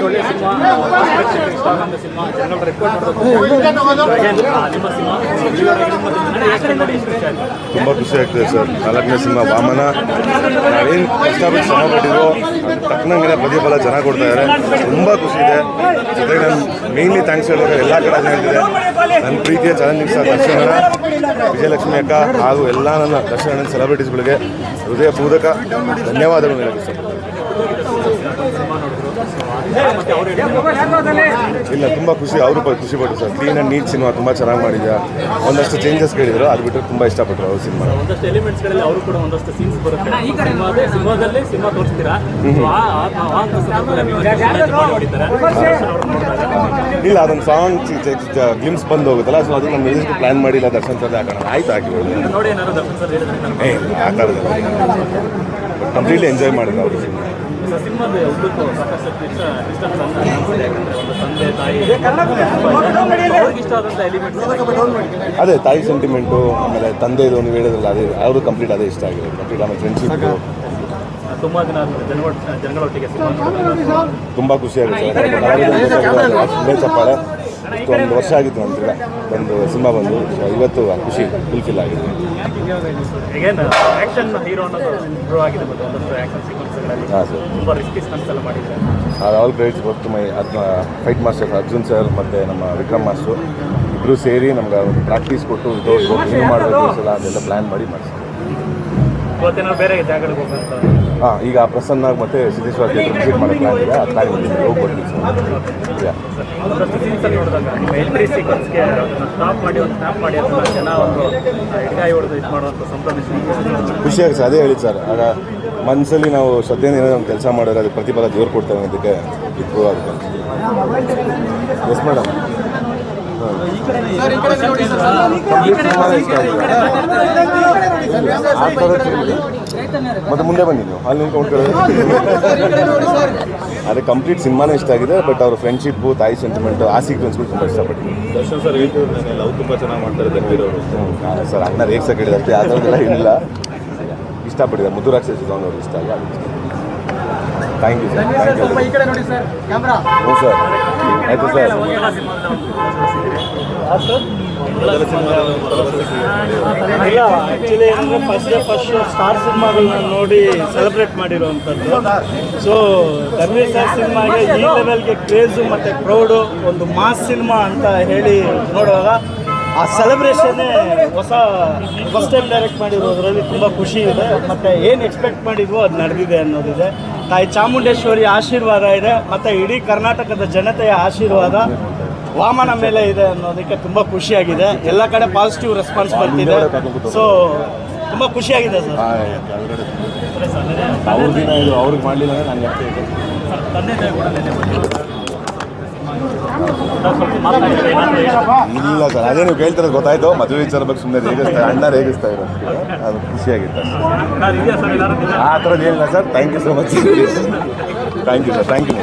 ಒಳ್ಳೆ ಸಿನಿಮಾ, ಪ್ರೇಕ್ಷಕರಿಗೆ ಇಷ್ಟ ಆಗೋ ಸಿನಿಮಾ, ಜನಗಳ ರೆಕಾರ್ಡ್ ತುಂಬ ಖುಷಿ ಆಗ್ತದೆ ಸರ್. 4ನೇ ಸಿನಿಮಾ ವಾಮನ, ನಾವೇನು ಕಷ್ಟಪಟ್ಟು ಶ್ರಮ ಪಟ್ಟಿದ್ರು ತಕ್ಕನಂಗೆ ಪ್ರತಿಫಲ ಚೆನ್ನಾಗಿ ಕೊಡ್ತಾ ಇದ್ದಾರೆ. ತುಂಬ ಖುಷಿ ಇದೆ. ಜೊತೆಗೆ ನಾನು ಮೇಯ್ನ್ಲಿ ಥ್ಯಾಂಕ್ಸ್ ಹೇಳೋದು ಎಲ್ಲ ಕಡೆ ಹೇಳ್ತಿದೆ, ನನ್ನ ಪ್ರೀತಿಯ ಚಾಲೆಂಜಿಂಗ್ ಸ್ಟಾರ್ ದರ್ಶನ, ವಿಜಯಲಕ್ಷ್ಮಿ ಅಕ್ಕ ಹಾಗೂ ಎಲ್ಲ ನನ್ನ ದರ್ಶನ ಸೆಲೆಬ್ರಿಟೀಸ್ಗಳಿಗೆ ಹೃದಯಪೂರ್ವಕ ಧನ್ಯವಾದಗಳು ಹೇಳೋದು ಸರ್. ಇಲ್ಲ, ತುಂಬ ಖುಷಿ, ಅವರು ಖುಷಿಪಟ್ಟರು sir. Clean and neat cinema ತುಂಬ ಚೆನ್ನಾಗಿ ಮಾಡಿದ್ಯಾ. ಒಂದಷ್ಟು ಚೇಂಜಸ್ ಕೇಳಿದ್ರು, ಅದು ಬಿಟ್ಟರೆ ತುಂಬ ಇಷ್ಟಪಟ್ಟರು ಅವ್ರ ಸಿನಿಮಾ. ಒಂದಷ್ಟು ಎಲಿಮೆಂಟ್ಸ್ಗಳಲ್ಲಿ ಅವರು ಕೂಡ ಒಂದಷ್ಟು ಸೀನ್ಸ್ ಬರುತ್ತೆ ಸಿನಿಮಾದಲ್ಲಿ. ಸಿನಿಮಾ ತೋರಿಸ್ತೀರಾ? ಇಲ್ಲ, ಅದೊಂದು ಸಾಂಗ್ ಗ್ಲಿಮ್ಸ್ ಬಂದು ಹೋಗುತ್ತಲ್ಲ, ಸೊ ಅದನ್ನು ನಮ್ಮ ಮ್ಯೂಸಿಕ್ ಪ್ಲಾನ್ ಮಾಡಿಲ್ಲ. ದರ್ಶನ್ ಸರ್ ಹಾಕೋಣ ಆಯ್ತು ಹಾಕಿರೋದು. ನೋಡಿ ಏನಾದ್ರು ದರ್ಶನ್ ಸರ್ ಏ ಆ ಥರದ್ದು ಕಂಪ್ಲೀಟ್ಲಿ ಎಂಜಾಯ್ ಮಾಡಿದ್ರು ಅವರು ಸಿನಿಮಾ. ಸಿನಿಮಾದ ಉದ್ದಕ್ಕೂ ಸಾಕಷ್ಟು ಡಿಸ್ಟನ್ಸ್ ಯಾಕಂದರೆ ಒಂದು ತಂದೆ ತಾಯಿ ಅವ್ರಿಗೆ ಇಷ್ಟ ಆದಂಥ ಎಲಿಮೆಂಟ್ಸ್ ಅದೇ ತಾಯಿ ಸೆಂಟಿಮೆಂಟು, ಆಮೇಲೆ ತಂದೆದು ನೀವು ಹೇಳಿದ್ರಲ್ಲ, ಅದೇ ಅವರು ಕಂಪ್ಲೀಟ್ ಅದೇ ಇಷ್ಟ ಆಗಿದೆ. ಕಂಪ್ಲೀಟ್ ಆಮೇಲೆ ಫ್ರೆಂಡ್ಶಿಪ್ಪು ತುಂಬ ದಿನ ಜನಗಳೊಟ್ಟಿಗೆ ಸಿನಿಮಾ ತುಂಬ ಖುಷಿಯಾಗುತ್ತೆ. ಚಪ್ಪಾಳೆ ಒಂದು ವರ್ಷ ಆಗಿತ್ತು ಅಂತಿಲ್ಲ ಒಂದು ಸಿನಿಮಾ ಬಂದು, ಸೊ ಇವತ್ತು ಖುಷಿ ಫುಲ್ಫಿಲ್ ಆಗಿದೆ. ಈಗೇನು ಆ್ಯಕ್ಷನ್ ಹೀರೋ ಅನ್ನೋದು ಇಂಪ್ರೂವ್ ಆಗಿದೆ, ಒಂದಷ್ಟು ಆ್ಯಕ್ಷನ್ ಸೀಕ್ವೆನ್ಸ್ಗಳಲ್ಲಿ ತುಂಬ ರಿಸ್ಕಿ ಸ್ಟಂಟ್ಸ್ ಎಲ್ಲ ಮಾಡಿದ್ದಾರೆ. ಆಲ್ ಕ್ರೆಡಿಟ್ಸ್ ಗೊತ್ತು ಫೈಟ್ ಮಾಸ್ಟರ್ ಅರ್ಜುನ್ ಸರ್ ಮತ್ತು ನಮ್ಮ ವಿಕ್ರಮ್ ಮಾಸ್ಟರು ಇಬ್ಬರು ಸೇರಿ ನಮ್ಗೆ ಪ್ರಾಕ್ಟೀಸ್ ಕೊಟ್ಟು ಏನು ಮಾಡಬೇಕು ಸಲ ಅದೆಲ್ಲ ಪ್ಲ್ಯಾನ್ ಮಾಡಿ ಮಾಡಿಸ್ತೀವಿ. ಇವತ್ತೇನೋ ಬೇರೆ ಜಾಗಗಳಿಗೆ ಹೋಗುವಂಥ ಈಗ ಪ್ರಸನ್ನಾಗಿ ಮತ್ತು ಸಿದ್ದೇಶ್ವರ ಥಿಯೇಟರ್ ವಿಸಿಟ್ ಮಾಡೋ ಪ್ಲ್ಯಾನ್ ಇದೆ. ಅದು ಪ್ಲ್ಯಾನ್ ಬಂದಿದ್ದೀವಿ, ಹೋಗ್ಬಿಡ್ತೀವಿ ಸರ್. ಒಂದಷ್ಟು ಸೀನ್ಸಲ್ಲಿ ನೋಡಿದಾಗ ನಿಮ್ಮ ಎಂಟ್ರಿ ಸೀಕ್ವೆನ್ಸ್ಗೆ ಸ್ಟಾಪ್ ಮಾಡಿ ಅದನ್ನು ಜನ ಒಂದು ಎಡಗಾಯಿ ಹೊಡೆದು ಇದು ಮಾಡುವಂಥ ಸಂಭ್ರಮಿಸಿ ಖುಷಿಯಾಗಿ ಸರ್. ಅದೇ ಹೇಳಿ ಸರ್, ಆಗ ಮನಸ್ಸಲ್ಲಿ ನಾವು ಶ್ರದ್ಧೆಯಿಂದ ಏನೋ ಒಂದು ಕೆಲಸ ಮಾಡಿದ್ರೆ ಅದು ಪ್ರತಿಫಲ ದೇವ್ರು ಕೊಡ್ತೇವೆ ಅನ್ನೋದಕ್ಕೆ ಇಂಪ್ರೂವ್ ಆಗುತ್ತೆ. ಎಸ್ ಮೇಡಮ್, ಮತ್ತೆ ಮುಂದೆ ಬನ್ನಿ ನೀವು ಅಲ್ಲಿ ನಿಂತ್ಕೊಂಡು. ಅದೇ ಕಂಪ್ಲೀಟ್ ಸಿನಿಮಾನೇ ಇಷ್ಟ ಆಗಿದೆ. ಬಟ್ ಅವ್ರ ಫ್ರೆಂಡ್ಶಿಪ್ಪು, ತಾಯಿ ಸೆಂಟಿಮೆಂಟು, ಆ ಸೀಕ್ವೆನ್ಸ್ಗಳು ತುಂಬ ಇಷ್ಟಪಟ್ಟು. ದರ್ಶನ್ ಸರ್ ಹೇಳ್ತಿದ್ರು ಲವ್ ತುಂಬ ಚೆನ್ನಾಗಿ ಮಾಡ್ತಾರೆ ಧನ್ವೀರವರು. ಸರ್ ಅಣ್ಣ ರೇಕ್ಸ ಕೇಳಿದ ಅಷ್ಟೇ, ಯಾವುದೆಲ್ಲ ಇಲ್ಲ. ಇಷ್ಟಪಟ್ಟಿದ್ದಾರೆ. ಮುದ್ದು ರಾಕ್ಷಸ ಸಾಂಗ್ ಅವ್ರಿಗೆ ಇಷ್ಟ ಆಗಿ. Thank you sir. ಹ್ಞೂ ಸರ್, ಆಯಿತು ಸರ್. ಇಲ್ಲ, ಆ್ಯಕ್ಚುಲಿ ಏನಂದರೆ ಫಸ್ಟ್ ಸ್ಟಾರ್ ಸಿನಿಮಾಗಳನ್ನ ನೋಡಿ ಸೆಲೆಬ್ರೇಟ್ ಮಾಡಿರುವಂಥದ್ದು. ಸೊ ಧನ್ವೀರ್ ಸರ್ ಸಿನಿಮಾಗೆ ಈ ಲೆವೆಲ್ಗೆ ಕ್ರೇಜು ಮತ್ತು ಕ್ರೌಡು, ಒಂದು ಮಾಸ್ ಸಿನಿಮಾ ಅಂತ ಹೇಳಿ ನೋಡುವಾಗ ಆ ಸೆಲೆಬ್ರೇಷನ್ನೇ ಫಸ್ಟ್ ಟೈಮ್ ಡೈರೆಕ್ಟ್ ಮಾಡಿರೋದ್ರಲ್ಲಿ ತುಂಬ ಖುಷಿ ಇದೆ. ಮತ್ತು ಏನು ಎಕ್ಸ್ಪೆಕ್ಟ್ ಮಾಡಿದ್ವೋ ಅದು ನಡೆದಿದೆ ಅನ್ನೋದಿದೆ. ತಾಯಿ ಚಾಮುಂಡೇಶ್ವರಿ ಆಶೀರ್ವಾದ ಇದೆ, ಮತ್ತು ಇಡೀ ಕರ್ನಾಟಕದ ಜನತೆಯ ಆಶೀರ್ವಾದ ವಾಮನ ಮೇಲೆ ಇದೆ ಅನ್ನೋದಕ್ಕೆ ತುಂಬ ಖುಷಿಯಾಗಿದೆ. ಎಲ್ಲ ಕಡೆ ಪಾಸಿಟಿವ್ ರೆಸ್ಪಾನ್ಸ್ ಬರ್ತಿದೆ. ಸೊ ತುಂಬ ಖುಷಿಯಾಗಿದೆ ಸರ್. ಅವ್ರಿಗೆ ಮಾಡಲಿಲ್ಲ ನಾನು ಇಲ್ಲ ಸರ್, ಅದೇ ನೀವು ಕೇಳ್ತಿರೋದು ಗೊತ್ತಾಯ್ತು. ಮದುವೆ ವಿಚಾರ ಬಗ್ಗೆ ಸುಮ್ಮನೆ ರೇಗಿಸ್ತಾ ಅಣ್ಣ ರೇಗಿಸ್ತಾ ಇರೋ ಅದು ಖುಷಿಯಾಗಿತ್ತು. ಆ ಥರದ್ದು ಏನಿಲ್ಲ sir. Thank you so much. Thank you sir. Thank you.